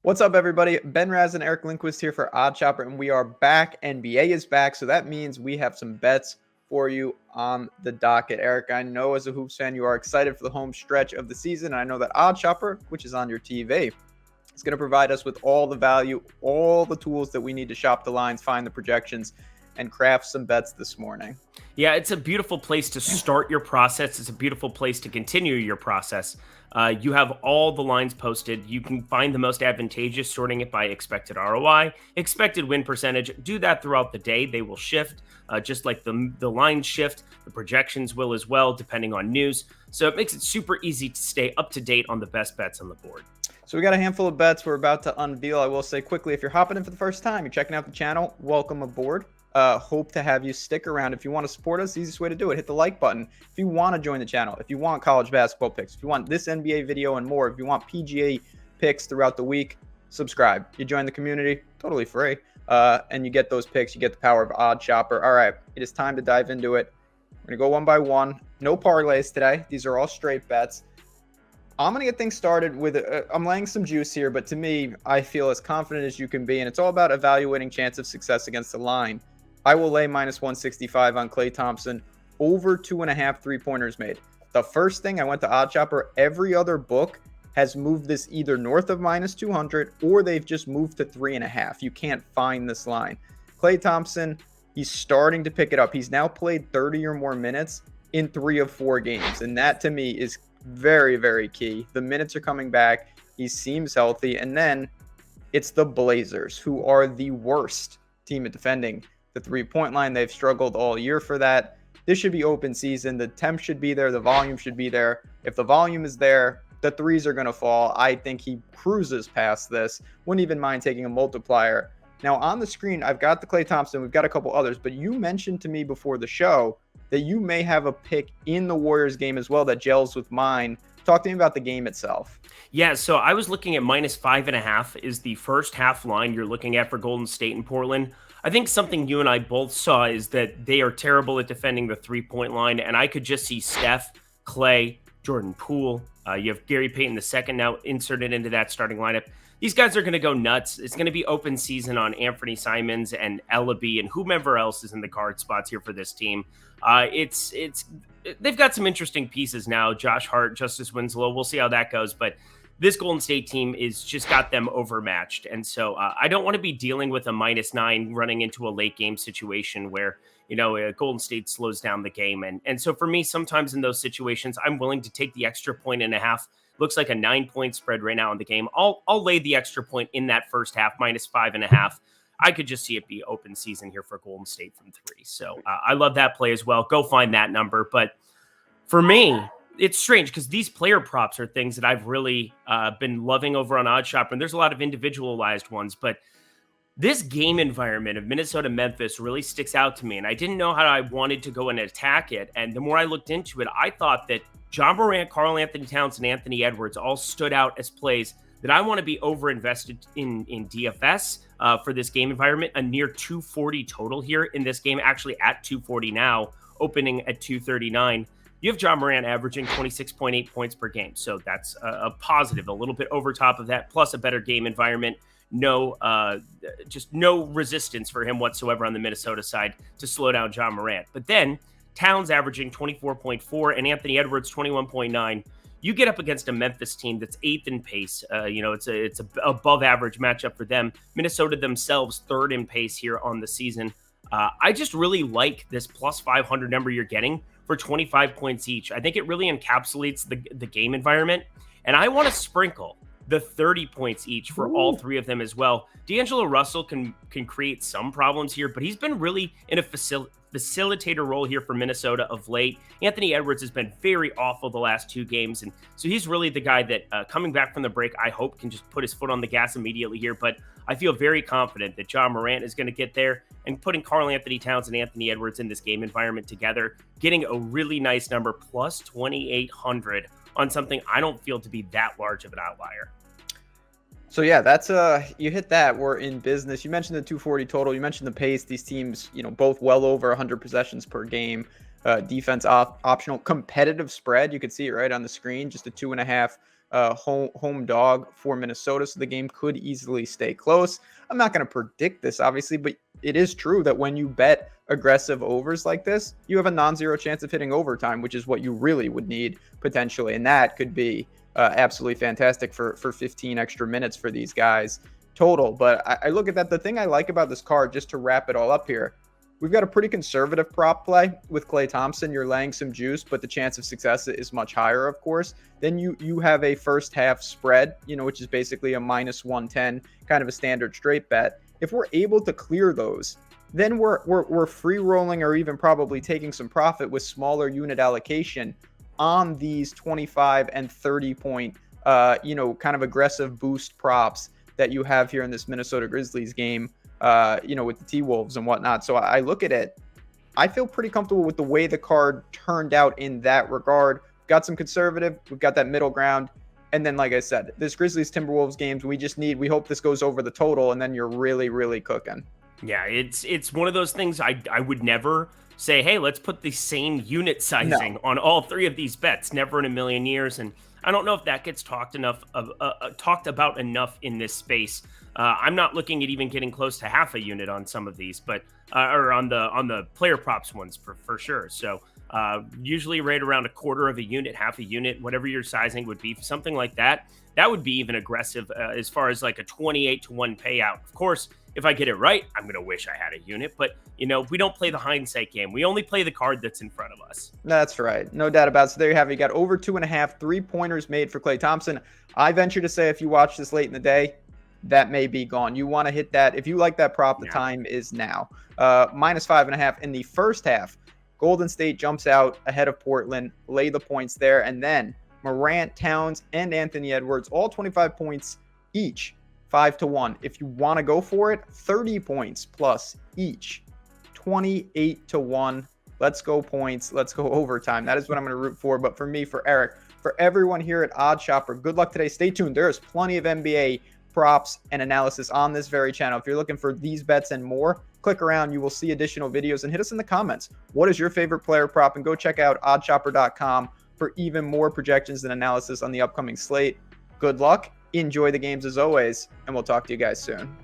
What's up, everybody? Ben Rasa and Eric Lindquist here for Odd Chopper, and we are back. NBA is back, so that means we have some bets for you on the docket. Eric, I know as a Hoops fan, you are excited for the home stretch of the season, and I know that Odd Chopper, which is on your TV, is going to provide us with all the value, all the tools that we need to shop the lines, find the projections, and craft some bets this morning. Yeah, it's a beautiful place to start your process. It's a beautiful place to continue your process. You have all the lines posted. You can find the most advantageous, sorting it by expected ROI, expected win percentage. Do that throughout the day. They will shift, just like the lines shift. The projections will as well, depending on news. So it makes it super easy to stay up to date on the best bets on the board. So we got a handful of bets we're about to unveil. I will say quickly, if you're hopping in for the first time, you're checking out the channel, welcome aboard. Hope to have you stick around. If you want to support us, the easiest way to do it, hit the like button. If you want to join the channel, if you want college basketball picks, if you want this NBA video and more, if you want PGA picks throughout the week, subscribe. You join the community, totally free, and you get those picks. You get the power of Odd Chopper. All right, it is time to dive into it. We're going to go one by one. No parlays today. These are all straight bets. I'm going to get things started with, I'm laying some juice here, but to me, I feel as confident as you can be, and it's all about evaluating chance of success against the line. I will lay minus 165 on Klay Thompson, over 2.5 3-pointers made. The first thing I went to Odd Chopper, every other book has moved this either north of minus 200 or they've just moved to 3.5. You can't find this line. Klay Thompson, he's starting to pick it up. He's now played 30 or more minutes in 3 of 4 games, and that to me is very, very key. The minutes are coming back. He seems healthy, and then it's the Blazers, who are the worst team at defending the 3-point line. They've struggled all year for that. This should be open season. The temp should be there. The volume should be there. If the volume is there, the threes are going to fall. I think he cruises past this. Wouldn't even mind taking a multiplier. Now on the screen, I've got the Klay Thompson. We've got a couple others, but you mentioned to me before the show that you may have a pick in the Warriors game as well that gels with mine. Talk to me about the game itself. Yeah, so I was looking at minus 5.5 is the first half line you're looking at for Golden State and Portland. I think something you and I both saw is that they are terrible at defending the 3-point line, and I could just see Steph, Klay, Jordan Poole. You have Gary Payton II now inserted into that starting lineup. These guys are going to go nuts. It's going to be open season on Anthony Simons and Ellaby and whomever else is in the guard spots here for this team. They've got some interesting pieces now. Josh Hart, Justice Winslow. We'll see how that goes, but this Golden State team is just got them overmatched. And so I don't want to be dealing with a -9 running into a late game situation where, Golden State slows down the game. And so for me, sometimes in those situations, I'm willing to take the extra 1.5. Looks like a 9-point spread right now in the game. I'll lay the extra point in that first half, minus 5.5. I could just see it be open season here for Golden State from 3. So I love that play as well. Go find that number. But for me, it's strange because these player props are things that I've really been loving over on Odd Shopper, and there's a lot of individualized ones, but this game environment of Minnesota-Memphis really sticks out to me, and I didn't know how I wanted to go and attack it, and the more I looked into it, I thought that John Morant, Karl-Anthony Towns, and Anthony Edwards all stood out as plays that I want to be over-invested in DFS for this game environment, a near 240 total here in this game, actually at 240 now, opening at 239. You have John Morant averaging 26.8 points per game. So that's a positive, a little bit over top of that, plus a better game environment. Just no resistance for him whatsoever on the Minnesota side to slow down John Morant. But then Towns averaging 24.4 and Anthony Edwards 21.9. You get up against a Memphis team that's 8th in pace. It's a above average matchup for them. Minnesota themselves 3rd in pace here on the season. I just really like this plus 500 number you're getting for 25 points each. I think it really encapsulates the game environment. And I want to sprinkle the 30 points each for all 3 of them as well. D'Angelo Russell can create some problems here, but he's been really in a facilitator role here for Minnesota of late. Anthony Edwards has been very awful the last 2 games. And so he's really the guy that coming back from the break, I hope can just put his foot on the gas immediately here. But I feel very confident that John Morant is going to get there, and putting Karl-Anthony Towns and Anthony Edwards in this game environment together, getting a really nice number, plus 2,800 on something I don't feel to be that large of an outlier. So yeah, that's you hit that. We're in business. You mentioned the 240 total. You mentioned the pace. These teams, both well over 100 possessions per game. Defense optional, competitive spread. You could see it right on the screen. Just a 2.5 home dog for Minnesota, so the game could easily stay close. I'm not going to predict this, obviously, but it is true that when you bet aggressive overs like this, you have a non-zero chance of hitting overtime, which is what you really would need potentially, and that could be absolutely fantastic for 15 extra minutes for these guys total. But I look at that. The thing I like about this card, just to wrap it all up here, we've got a pretty conservative prop play with Klay Thompson. You're laying some juice, but the chance of success is much higher, of course. Then you have a first half spread, which is basically a minus 110, kind of a standard straight bet. If we're able to clear those, then we're free rolling or even probably taking some profit with smaller unit allocation on these 25 and 30 point, kind of aggressive boost props that you have here in this Minnesota Grizzlies game. With the T-Wolves and whatnot. So I look at it, I feel pretty comfortable with the way the card turned out in that regard. Got some conservative, we've got that middle ground. And then, like I said, this Grizzlies Timberwolves games, we hope this goes over the total, and then you're really, really cooking. Yeah, it's one of those things I would never say, hey, let's put the same unit sizing on all three of these bets. Never in a million years. And I don't know if that gets talked about enough in this space. I'm not looking at even getting close to half a unit on some of these, but or on the player props ones for sure. So usually right around a quarter of a unit, half a unit, whatever your sizing would be, something like that. That would be even aggressive as far as like a 28-1 payout. Of course, if I get it right, I'm going to wish I had a unit, but we don't play the hindsight game. We only play the card that's in front of us. That's right. No doubt about it. So there you have it. You got over 2.5 3-pointers made for Klay Thompson. I venture to say if you watch this late in the day, that may be gone. You want to hit that. If you like that prop, the time is now. Minus 5.5 in the first half. Golden State jumps out ahead of Portland, lay the points there, and then Morant, Towns, and Anthony Edwards, all 25 points each, 5-1. If you want to go for it, 30 points plus each, 28-1. Let's go points. Let's go overtime. That is what I'm going to root for. But for me, for Eric, for everyone here at Odd Shopper, good luck today. Stay tuned. There is plenty of NBA props and analysis on this very channel. If you're looking for these bets and more, click around. You will see additional videos, and hit us in the comments. What is your favorite player prop? And go check out oddshopper.com for even more projections and analysis on the upcoming slate. Good luck. Enjoy the games as always, and we'll talk to you guys soon.